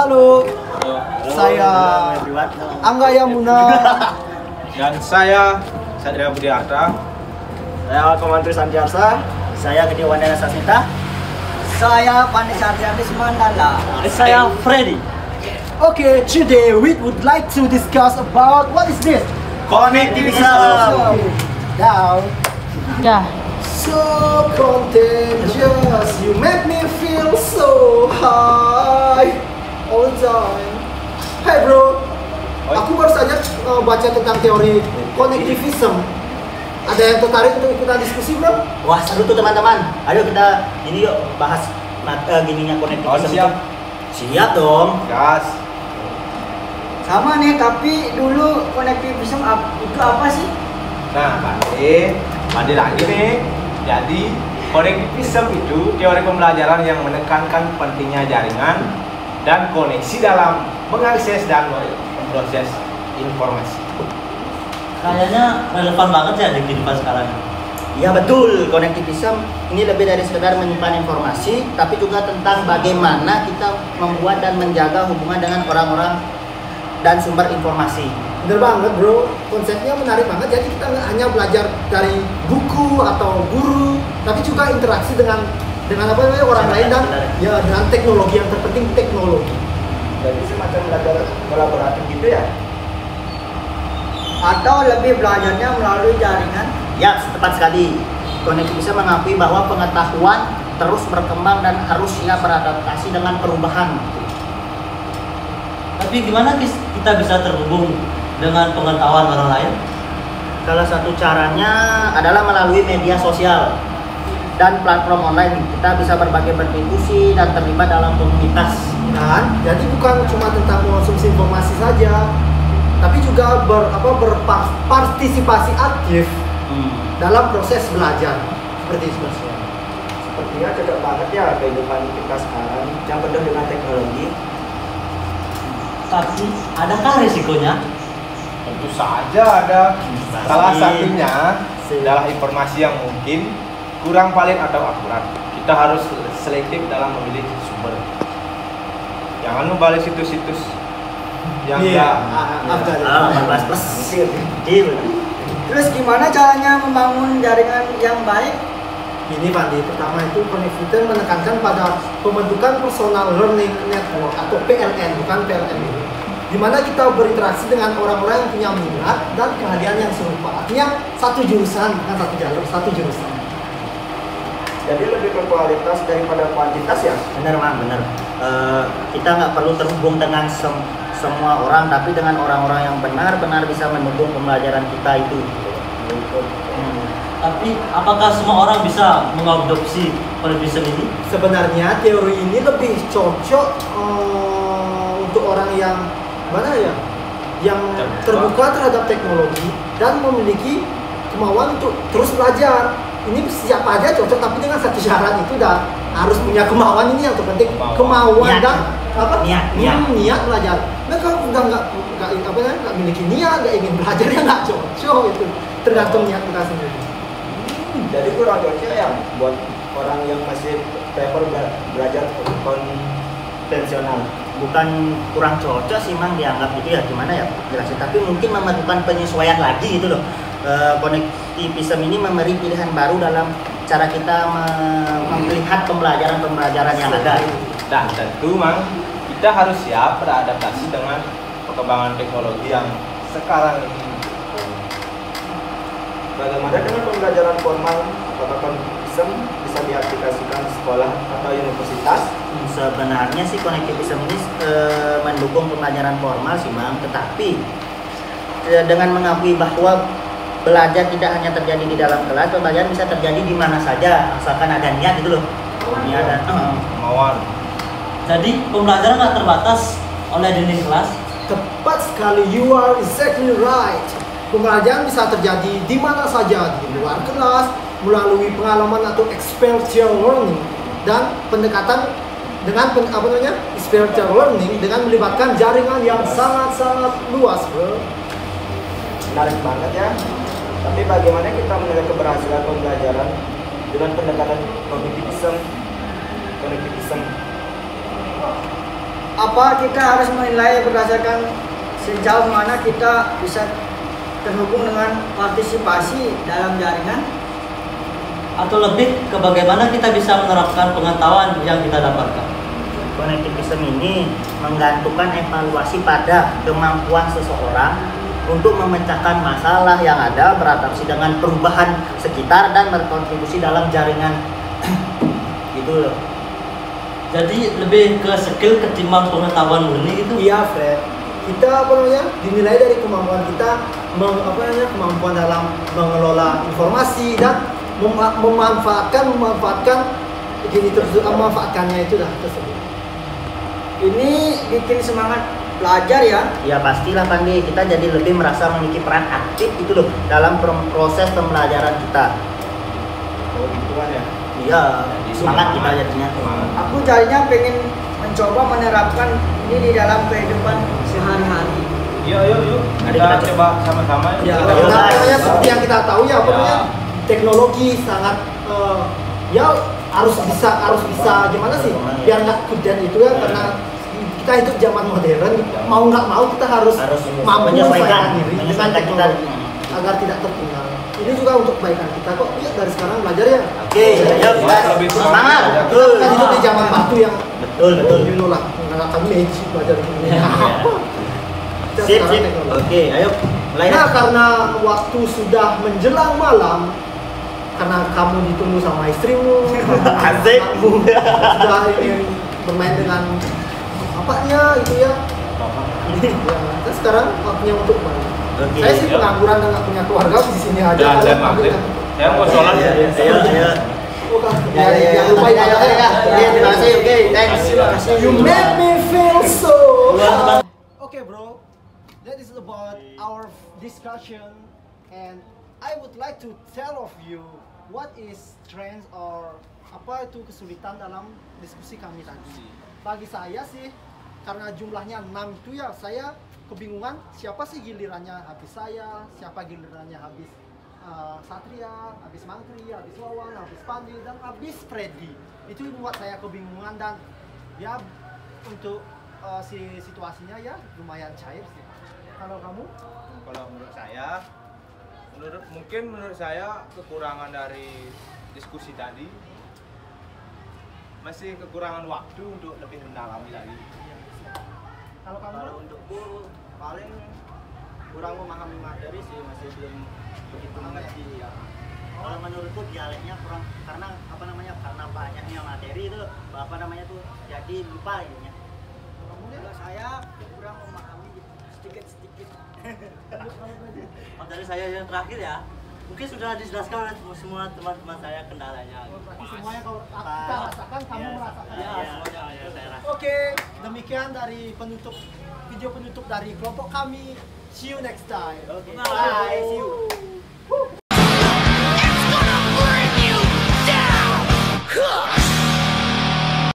Halo, saya Angga Yamuna. Dan saya Satria Budiarta. Saya Komandri Sandiarsa. Saya Gede Wandana Sasmita. Saya Pandey Sardianis Mandala. Saya Freddy. Okay, today we would like to discuss about what is this? Konektivitas. Now, Ya, so contagious, you make me feel so high all the time. Hey bro, aku baru saja baca tentang teori konektivisme. Ada yang tertarik untuk ikutan diskusi bro? Wah, seru tuh teman-teman. Ayo kita ini yuk bahas gininya konektivitas. Siap. Siap dong. Gas. Sama nih, tapi dulu konektivisme itu apa sih? Nah, Pandi lagi nih. Jadi, konektivisme itu teori pembelajaran yang menekankan pentingnya jaringan dan koneksi dalam mengakses dan memproses informasi. Kayaknya relevan banget ya di kehidupan sekarang. Iya betul, konektivisme ini lebih dari sekedar menyimpan informasi, tapi juga tentang bagaimana kita membuat dan menjaga hubungan dengan orang-orang dan sumber informasi. Bener banget bro, konsepnya menarik banget. Jadi kita nggak hanya belajar dari buku atau guru, tapi juga interaksi dengan apa namanya orang lain dan ya dengan teknologi, yang terpenting teknologi. Jadi semacam belajar kolaboratif gitu ya. Atau lebih belajarnya melalui jaringan. Ya, tepat sekali. Konektivisme mengakui bahwa pengetahuan terus berkembang dan harus siap beradaptasi dengan perubahan. Tapi gimana kita bisa terhubung dengan pengetahuan orang lain? Salah satu caranya adalah melalui media sosial dan platform online. Kita bisa berbagi berdiskusi dan terlibat dalam komunitas. Kan? Jadi bukan cuma tentang mengonsumsi informasi saja, tapi juga berpartisipasi aktif dalam proses belajar. Seperti itu. Sepertinya cocok banget ya kehidupan kita sekarang yang penuh dengan teknologi. Tapi adakah risikonya? Tentu saja ada. Salah satunya adalah informasi yang mungkin kurang valid atau akurat. Kita harus selektif dalam memilih sumber. Jangan membalik situs-situs yang Plus plus. Terus gimana caranya membangun jaringan yang baik? Ini Pandi, pertama itu konektivitas menekankan pada pembentukan personal learning network atau PLN, bukan PLN, di mana kita berinteraksi dengan orang-orang yang punya minat dan keahlian yang serupa. Artinya satu jurusan, bukan satu jalur, satu jurusan. Jadi lebih ke kualitas daripada kuantitas ya. Bener Mang, bener. Kita nggak perlu terhubung dengan semua orang, tapi dengan orang-orang yang benar-benar bisa mendukung pembelajaran kita itu. Tapi apakah semua orang bisa mengadopsi konektivisme ini? Sebenarnya teori ini lebih cocok untuk orang yang mana ya, yang terbuka terhadap teknologi dan memiliki kemauan untuk terus belajar. Ini siapa aja cocok, tapi dengan satu syarat itu dah harus punya kemauan. Ini yang terpenting, kemauan niat. dan apa? Niat belajar. Nah kalau udah nggak miliki niat, nggak ingin belajar, ya nggak cocok itu. Tergantung niat kita sendiri. Jadi kurang cocok ya buat orang yang masih prefer belajar konvensional. Bukan kurang cocok sih Mang, dianggap itu ya gimana ya jelasin, tapi mungkin memerlukan penyesuaian lagi gitu loh. Konektivisme ini memberi pilihan baru dalam cara kita melihat pembelajaran yang ada. Dan tentu Mang, kita harus siap beradaptasi dengan perkembangan teknologi yang sekarang ini. Bagaimana dengan pembelajaran formal? Apakah konektivisme bisa diaplikasikan di sekolah atau universitas? Sebenarnya sih konektivisme ini mendukung pembelajaran formal sih Mang, tetapi dengan mengakui bahwa belajar tidak hanya terjadi di dalam kelas, pembelajaran bisa terjadi di mana saja asalkan ada niat gitu loh. Niat dan Kemauan. Jadi pembelajaran nggak terbatas oleh dinding kelas. Tepat sekali, you are exactly right. Pembelajaran bisa terjadi di mana saja, di luar kelas, melalui pengalaman atau experiential learning, dan pendekatan dengan experiential learning dengan melibatkan jaringan yang sangat-sangat luas, bro. Menarik banget ya. Tapi bagaimana kita menilai keberhasilan pembelajaran dengan pendekatan konektivisme? apa kita harus menilai berdasarkan sejauh mana kita bisa terhubung dengan partisipasi dalam jaringan, atau lebih ke bagaimana kita bisa menerapkan pengetahuan yang kita dapatkan. Konektivisme ini menggantungkan evaluasi pada kemampuan seseorang untuk memecahkan masalah yang ada, beradaptasi dengan perubahan sekitar dan berkontribusi dalam jaringan. Gitu loh. Jadi lebih ke skill ketimbang pengetahuan murni gitu. Iya, Fred. Kita dinilai dari kemampuan kita kemampuan dalam mengelola informasi dan memanfaatkannya itu dah tersebut. Ini bikin semangat belajar ya? Ya pastilah Pandi, kita jadi lebih merasa memiliki peran aktif itu loh dalam proses pembelajaran kita. Oh gitu kan ya? Iya, semangat kita jadinya. Aku jadinya pengen mencoba menerapkan ini di dalam kehidupan sehari-hari. Iya, yuk. Kita coba sama-sama. Ya, karena seperti yang kita tahu ya, teknologi sangat harus bisa gimana sih? Biar nggak kudan itu ya, karena kita hidup zaman modern, mau nggak mau kita harus mampu menyesuaikan diri dengan teknologi agar tidak tertinggal. Ini juga untuk kebaikan kita kok. Ya dari sekarang belajar ya. Oke, ayo lebih semangat. Kita kan hidup di zaman batu yang betul. Dulu lah, menggunakan magic belajar ini. Sip. Oke, ayo mulai. Nah, karena waktu sudah menjelang malam, karena kamu ditunggu sama istrimu, Asikmu sudah ingin bermain dengan bapaknya itu ya. Nah, sekarang waktunya untuk main. Oke. Saya sih pengangguran dan nggak punya keluarga di sini aja. Jangan maghrib. Saya mau sholat ya. Ayo. Jangan lupa ya. Terima kasih. Oke, thanks. You make me feel so. Okay, bro. That is about our discussion, and I would like to tell of you what is strength or apa itu kesulitan dalam diskusi kami tadi. Bagi saya sih, karena jumlahnya 6 itu ya, saya kebingungan siapa sih gilirannya habis saya, siapa gilirannya habis Satria, habis Mangkri, habis Wawan, habis Pandi, dan habis Freddy. Itu membuat saya kebingungan dan ya untuk situasinya ya lumayan cair sih. Kalau kamu? Kalau menurut saya kekurangan dari diskusi tadi masih kekurangan waktu untuk lebih mendalami lagi. Kalau kamu? Kalau untukku paling kurang memahami materi sih, masih belum begitu mengerti ya. Kalau menurutku dialeknya kurang karena karena banyaknya materi itu jadi lupa ininya. Kalau saya kurang memahami sedikit-sedikit. Dari saya yang terakhir ya, mungkin sudah dijelaskan oleh semua teman-teman saya kendalanya. Berarti semuanya kalau kita rasakan, kamu merasakan. Ya, semuanya saya rasa. Oke, demikian dari video penutup dari kelompok kami. See you next time. Oke. Bye. See you.